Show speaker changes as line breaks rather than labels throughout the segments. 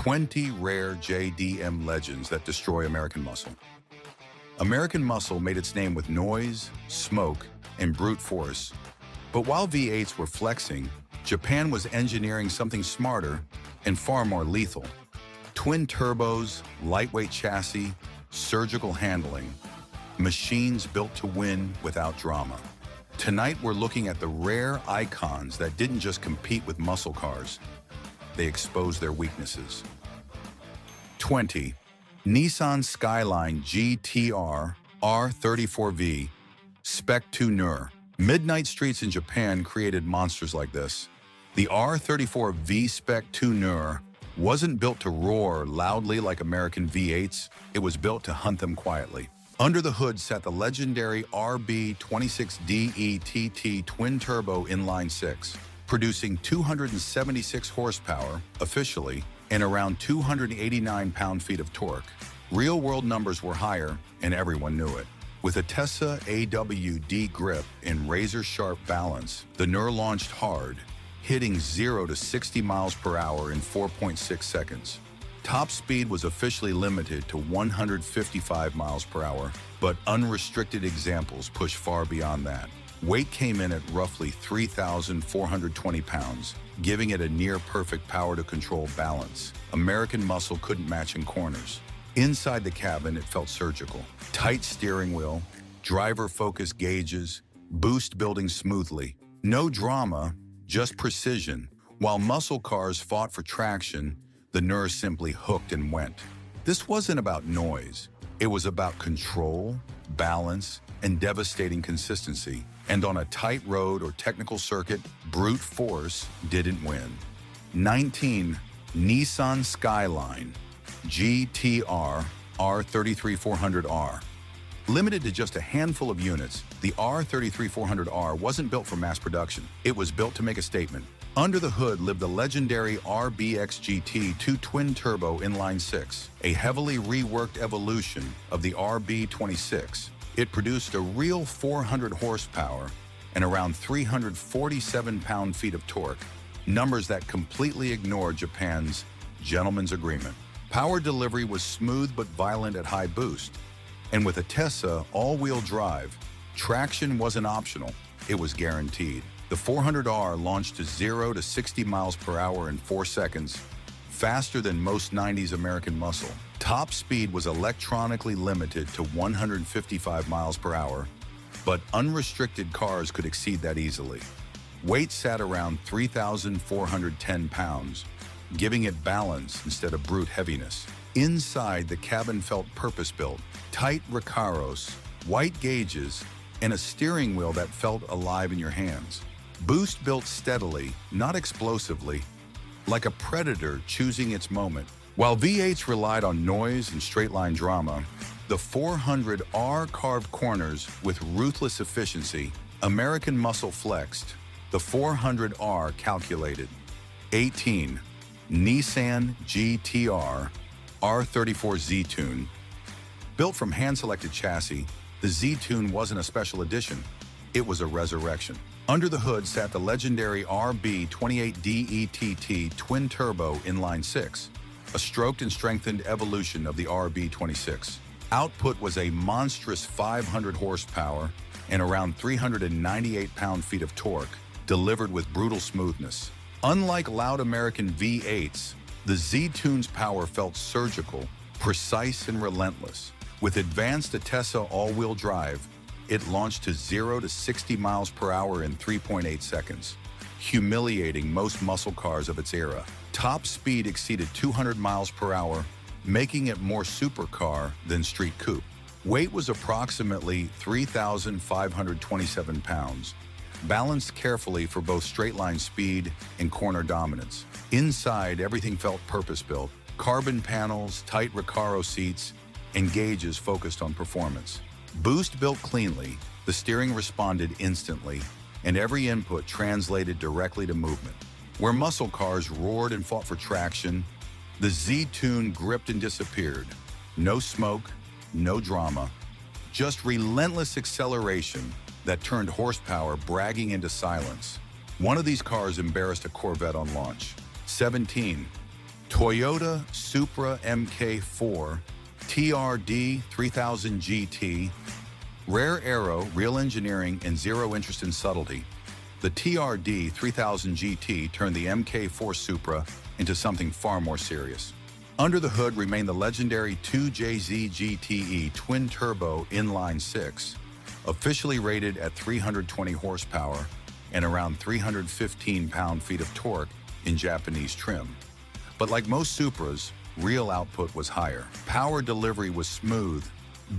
20 rare JDM legends that destroy American muscle. American muscle made its name with noise, smoke, and brute force. But while V8s were flexing, Japan was engineering something smarter and far more lethal. Twin turbos, lightweight chassis, surgical handling, machines built to win without drama. Tonight we're looking at the rare icons that didn't just compete with muscle cars, they exposed their weaknesses. 20. Nissan Skyline GTR R34 V Spec 2 Nur. Midnight streets in Japan created monsters like this. The R34 V Spec 2 Nur wasn't built to roar loudly like American V8s, it was built to hunt them quietly. Under the hood sat the legendary RB26DETT twin-turbo inline-6, producing 276 horsepower, officially, and around 289 pound-feet of torque. Real-world numbers were higher, and everyone knew it. With a Tesla AWD grip and razor-sharp balance, the Nur launched hard, hitting 0 to 60 miles per hour in 4.6 seconds. Top speed was officially limited to 155 miles per hour, but unrestricted examples pushed far beyond that. Weight came in at roughly 3,420 pounds, giving it a near-perfect power-to-control balance. American muscle couldn't match in corners. Inside the cabin, it felt surgical. Tight steering wheel, driver-focused gauges, boost building smoothly. No drama, just precision. While muscle cars fought for traction, the Nur simply hooked and went. This wasn't about noise. It was about control, balance, and devastating consistency. And on a tight road or technical circuit, brute force didn't win. 19. Nissan Skyline GTR R33 400R. Limited to just a handful of units, the R33 400R wasn't built for mass production. It was built to make a statement. Under the hood lived the legendary RBXGT 2 twin-turbo inline-6, a heavily reworked evolution of the RB26. It produced a real 400 horsepower and around 347 pound-feet of torque, numbers that completely ignored Japan's gentleman's agreement. Power delivery was smooth but violent at high boost. And with a Tesla all-wheel drive, traction wasn't optional, it was guaranteed. The 400R launched to 0 to 60 miles per hour in 4 seconds, faster than most 90s American muscle. Top speed was electronically limited to 155 miles per hour, but unrestricted cars could exceed that easily. Weight sat around 3,410 pounds, giving it balance instead of brute heaviness. Inside, the cabin felt purpose-built. Tight recaros, white gauges, and a steering wheel that felt alive in your hands. Boost built steadily, not explosively, like a predator choosing its moment. While V8s relied on noise and straight-line drama, the 400R carved corners with ruthless efficiency. American muscle flexed, the 400R calculated. 18. Nissan GTR R34 Z-Tune. Built from hand-selected chassis, the Z-Tune wasn't a special edition, it was a resurrection. Under the hood sat the legendary RB28DETT twin-turbo inline-6, a stroked and strengthened evolution of the RB26. Output was a monstrous 500 horsepower and around 398 pound-feet of torque, delivered with brutal smoothness. Unlike loud American V8s, the Z-Tune's power felt surgical, precise, and relentless. With advanced Tesla all-wheel drive, it launched to 0 to 60 miles per hour in 3.8 seconds, humiliating most muscle cars of its era. Top speed exceeded 200 miles per hour, making it more supercar than street coupe. Weight was approximately 3,527 pounds, balanced carefully for both straight-line speed and corner dominance. Inside, everything felt purpose-built. Carbon panels, tight Recaro seats, and gauges focused on performance. Boost built cleanly, the steering responded instantly, and every input translated directly to movement. Where muscle cars roared and fought for traction, the Z-Tune gripped and disappeared. No smoke, no drama, just relentless acceleration that turned horsepower bragging into silence. One of these cars embarrassed a Corvette on launch. 17. Toyota Supra MK4 TRD 3000 GT. Rare aero, real engineering, and zero interest in subtlety. The TRD 3000 GT turned the MK4 Supra into something far more serious. Under the hood remained the legendary 2JZ GTE twin-turbo inline-6, officially rated at 320 horsepower and around 315 pound-feet of torque in Japanese trim. But like most Supras, real output was higher. Power delivery was smooth,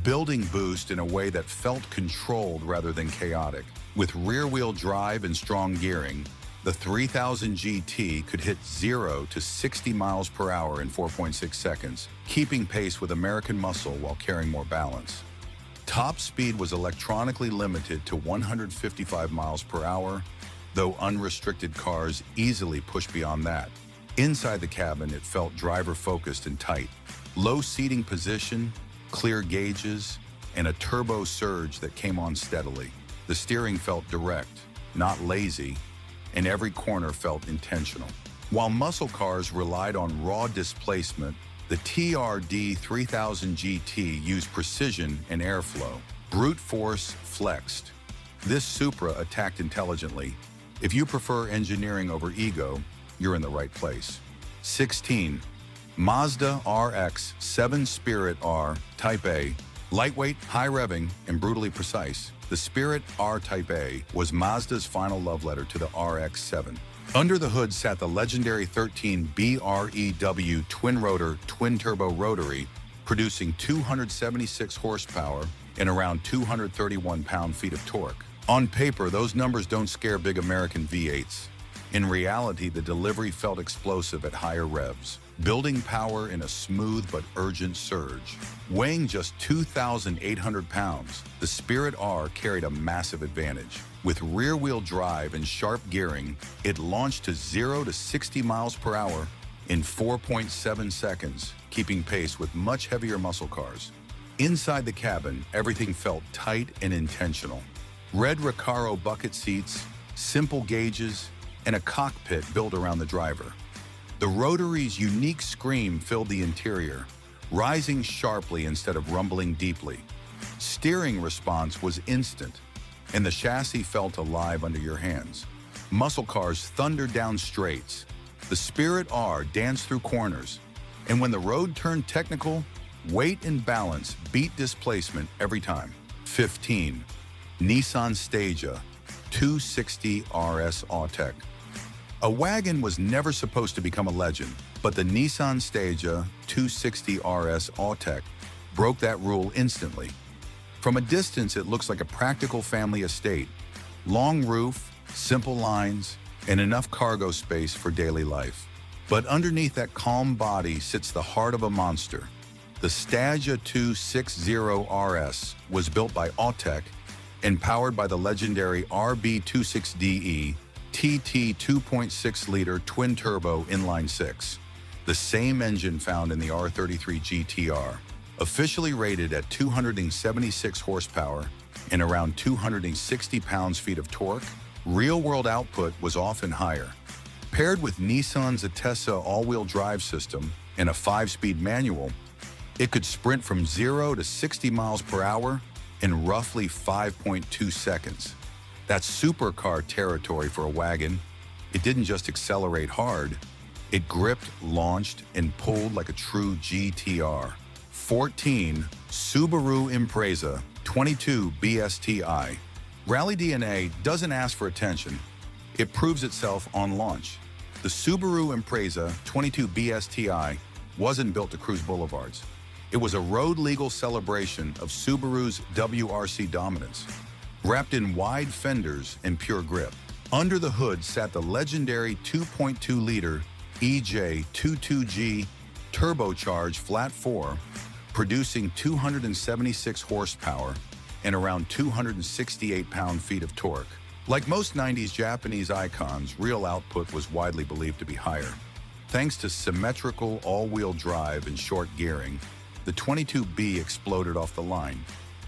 building boost in a way that felt controlled rather than chaotic. With rear-wheel drive and strong gearing, the 3000 GT could hit 0 to 60 miles per hour in 4.6 seconds, keeping pace with American muscle while carrying more balance. Top speed was electronically limited to 155 miles per hour, though unrestricted cars easily pushed beyond that. Inside the cabin, it felt driver-focused and tight. Low seating position, clear gauges, and a turbo surge that came on steadily. The steering felt direct, not lazy, and every corner felt intentional. While muscle cars relied on raw displacement, the TRD 3000 GT used precision and airflow. Brute force flexed. This Supra attacked intelligently. If you prefer engineering over ego, you're in the right place. 16. Mazda RX-7 Spirit R Type A. Lightweight, high revving, and brutally precise, the Spirit R Type A was Mazda's final love letter to the RX-7. Under the hood sat the legendary 13 BREW twin-rotor, twin-turbo rotary, producing 276 horsepower and around 231 pound-feet of torque. On paper, those numbers don't scare big American V8s. In reality, the delivery felt explosive at higher revs, building power in a smooth but urgent surge. Weighing just 2,800 pounds, the Spirit R carried a massive advantage. With rear-wheel drive and sharp gearing, it launched to 0 to 60 miles per hour in 4.7 seconds, keeping pace with much heavier muscle cars. Inside the cabin, everything felt tight and intentional. Red Recaro bucket seats, simple gauges, and a cockpit built around the driver. The rotary's unique scream filled the interior, rising sharply instead of rumbling deeply. Steering response was instant, and the chassis felt alive under your hands. Muscle cars thundered down straights. The Spirit R danced through corners, and when the road turned technical, weight and balance beat displacement every time. 15. Nissan Stagea 260 RS Autech. A wagon was never supposed to become a legend, but the Nissan Stagea 260 RS Autech broke that rule instantly. From a distance, it looks like a practical family estate. Long roof, simple lines, and enough cargo space for daily life. But underneath that calm body sits the heart of a monster. The Stagea 260 RS was built by Autech and powered by the legendary RB26DE TT 2.6-liter twin-turbo inline-6, the same engine found in the R33 GTR. Officially rated at 276 horsepower and around 260 pounds-feet of torque, real-world output was often higher. Paired with Nissan's Atessa all-wheel drive system and a 5-speed manual, it could sprint from 0 to 60 miles per hour in roughly 5.2 seconds. That's supercar territory for a wagon. It didn't just accelerate hard, it gripped, launched, and pulled like a true GTR. 14. Subaru Impreza 22 BSTI. Rally DNA doesn't ask for attention. It proves itself on launch. The Subaru Impreza 22 BSTI wasn't built to cruise boulevards. It was a road-legal celebration of Subaru's WRC dominance, wrapped in wide fenders and pure grip. Under the hood sat the legendary 2.2-liter EJ22G turbocharged flat 4, producing 276 horsepower and around 268 pound-feet of torque. Like most 90s Japanese icons, real output was widely believed to be higher. Thanks to symmetrical all-wheel drive and short gearing, the 22B exploded off the line,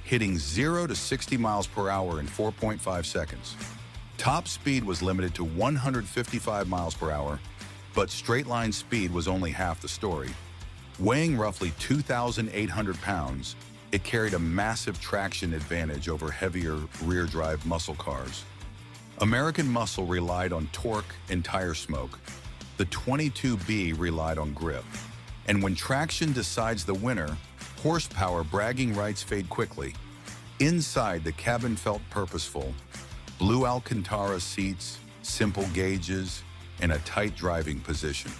hitting 0 to 60 miles per hour in 4.5 seconds. Top speed was limited to 155 miles per hour, But straight-line speed was only half the story. Weighing roughly 2,800 pounds, it carried a massive traction advantage over heavier rear-drive muscle cars. American muscle relied on torque and tire smoke. The 22B relied on grip. And when traction decides the winner, horsepower bragging rights fade quickly. Inside, the cabin felt purposeful. Blue Alcantara seats, simple gauges, and a tight driving position.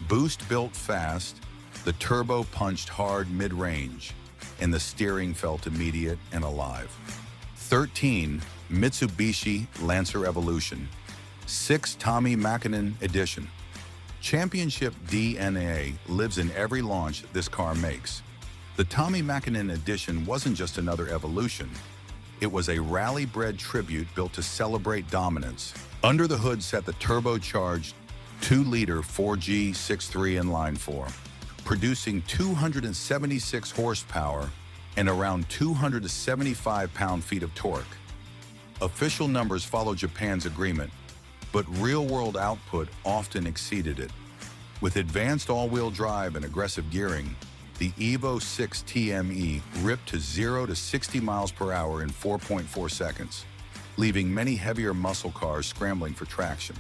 Boost built fast, the turbo punched hard mid-range, and the steering felt immediate and alive. 13. Mitsubishi Lancer Evolution. 6. Tommy Mäkinen Edition. Championship DNA lives in every launch this car makes. The Tommy Mäkinen Edition wasn't just another evolution. It was a rally-bred tribute built to celebrate dominance. Under the hood sat the turbocharged 2-liter 4G 6.3 inline-4, producing 276 horsepower and around 275 pound-feet of torque. Official numbers follow Japan's agreement, but real-world output often exceeded it. With advanced all-wheel drive and aggressive gearing, the Evo VI TME ripped to 0 to 60 miles per hour in 4.4 seconds, leaving many heavier muscle cars scrambling for traction.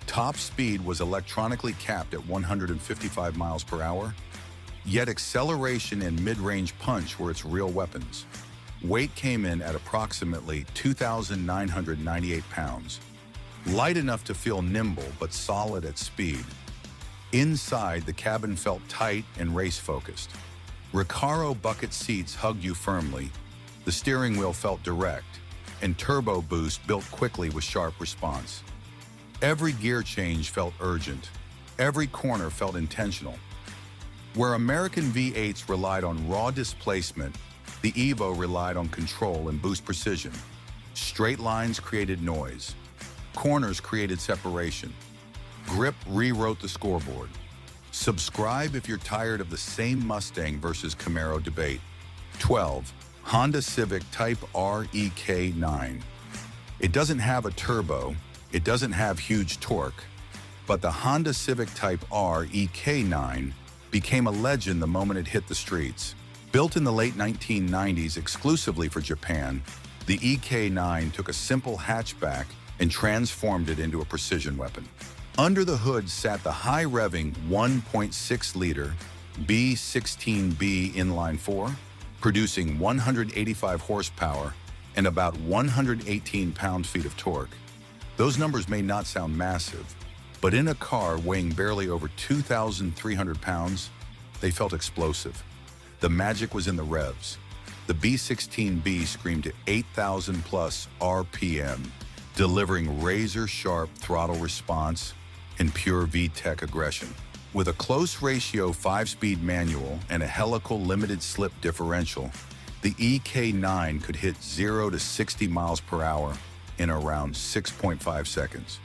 Top speed was electronically capped at 155 miles per hour, yet acceleration and mid-range punch were its real weapons. Weight came in at approximately 2,998 pounds, light enough to feel nimble but solid at speed. Inside, the cabin felt tight and race-focused. Recaro bucket seats hugged you firmly, the steering wheel felt direct, and turbo boost built quickly with sharp response. Every gear change felt urgent. Every corner felt intentional. Where American V8s relied on raw displacement, the Evo relied on control and boost precision. Straight lines created noise. Corners created separation. Grip rewrote the scoreboard. Subscribe if you're tired of the same Mustang versus Camaro debate. 12. Honda Civic Type R EK9. It doesn't have a turbo, it doesn't have huge torque, but the Honda Civic Type R EK9 became a legend the moment it hit the streets. Built in the late 1990s exclusively for Japan, the EK9 took a simple hatchback and transformed it into a precision weapon. Under the hood sat the high-revving 1.6-liter B16B inline-4, producing 185 horsepower and about 118 pound-feet of torque. Those numbers may not sound massive, but in a car weighing barely over 2,300 pounds, they felt explosive. The magic was in the revs. The B16B screamed to 8,000-plus RPM, delivering razor-sharp throttle response and pure VTEC aggression. With a close ratio 5-speed manual and a helical limited slip differential, the EK9 could hit 0 to 60 miles per hour in around 6.5 seconds.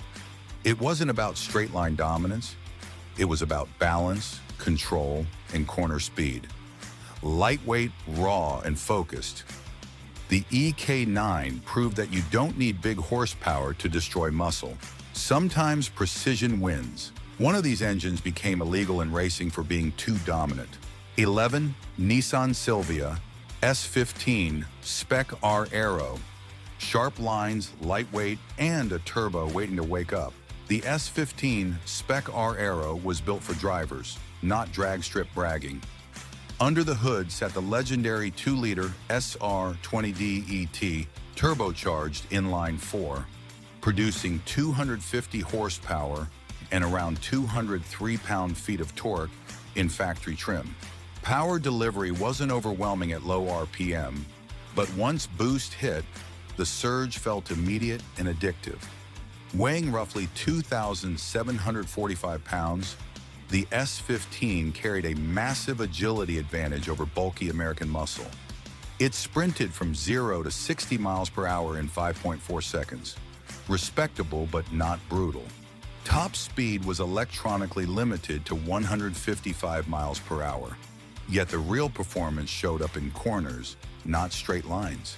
It wasn't about straight-line dominance. It was about balance, control, and corner speed. Lightweight, raw, and focused, the EK9 proved that you don't need big horsepower to destroy muscle. Sometimes precision wins. One of these engines became illegal in racing for being too dominant. 11. Nissan Silvia S15 Spec R Aero. Sharp lines, lightweight, and a turbo waiting to wake up. The S15 Spec R Aero was built for drivers, not drag strip bragging. Under the hood sat the legendary 2-liter SR20D ET turbocharged inline-4, producing 250 horsepower and around 203 pound-feet of torque in factory trim. Power delivery wasn't overwhelming at low RPM, but once boost hit, the surge felt immediate and addictive. Weighing roughly 2,745 pounds, the S15 carried a massive agility advantage over bulky American muscle. It sprinted from 0 to 60 miles per hour in 5.4 seconds. Respectable but not brutal. Top speed was electronically limited to 155 miles per hour. Yet the real performance showed up in corners, not straight lines.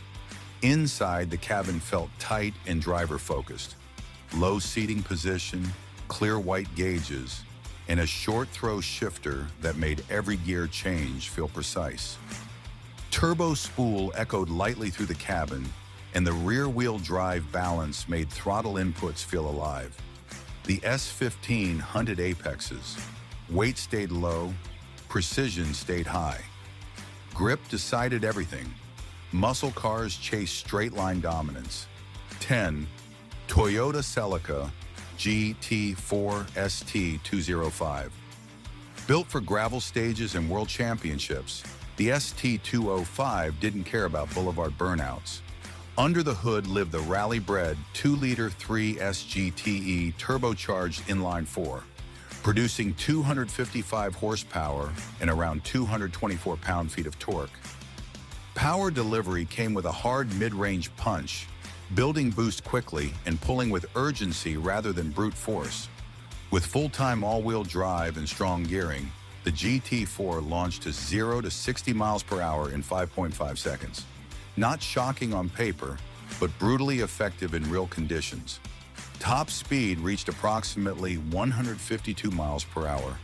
Inside, the cabin felt tight and driver-focused. Low seating position, clear white gauges, and a short throw shifter that made every gear change feel precise. Turbo spool echoed lightly through the cabin, and the rear-wheel drive balance made throttle inputs feel alive. The S15 hunted apexes. Weight stayed low, precision stayed high. Grip decided everything. Muscle cars chased straight-line dominance. 10. Toyota Celica GT4 ST205. Built for gravel stages and world championships, the ST205 didn't care about boulevard burnouts. Under the hood lived the rally-bred 2-liter 3 SGTE turbocharged inline-4, producing 255 horsepower and around 224 pound-feet of torque. Power delivery came with a hard mid-range punch, building boost quickly and pulling with urgency rather than brute force. With full-time all-wheel drive and strong gearing, the GT4 launched to 0 to 60 miles per hour in 5.5 seconds. Not shocking on paper, but brutally effective in real conditions. Top speed reached approximately 152 miles per hour,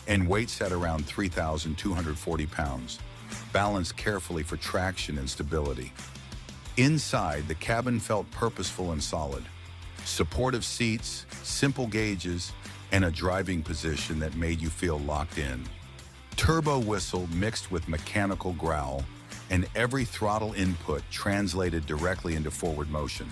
and weight sat around 3,240 pounds, balanced carefully for traction and stability. Inside, the cabin felt purposeful and solid. Supportive seats, simple gauges, and a driving position that made you feel locked in. Turbo whistle mixed with mechanical growl, and every throttle input translated directly into forward motion.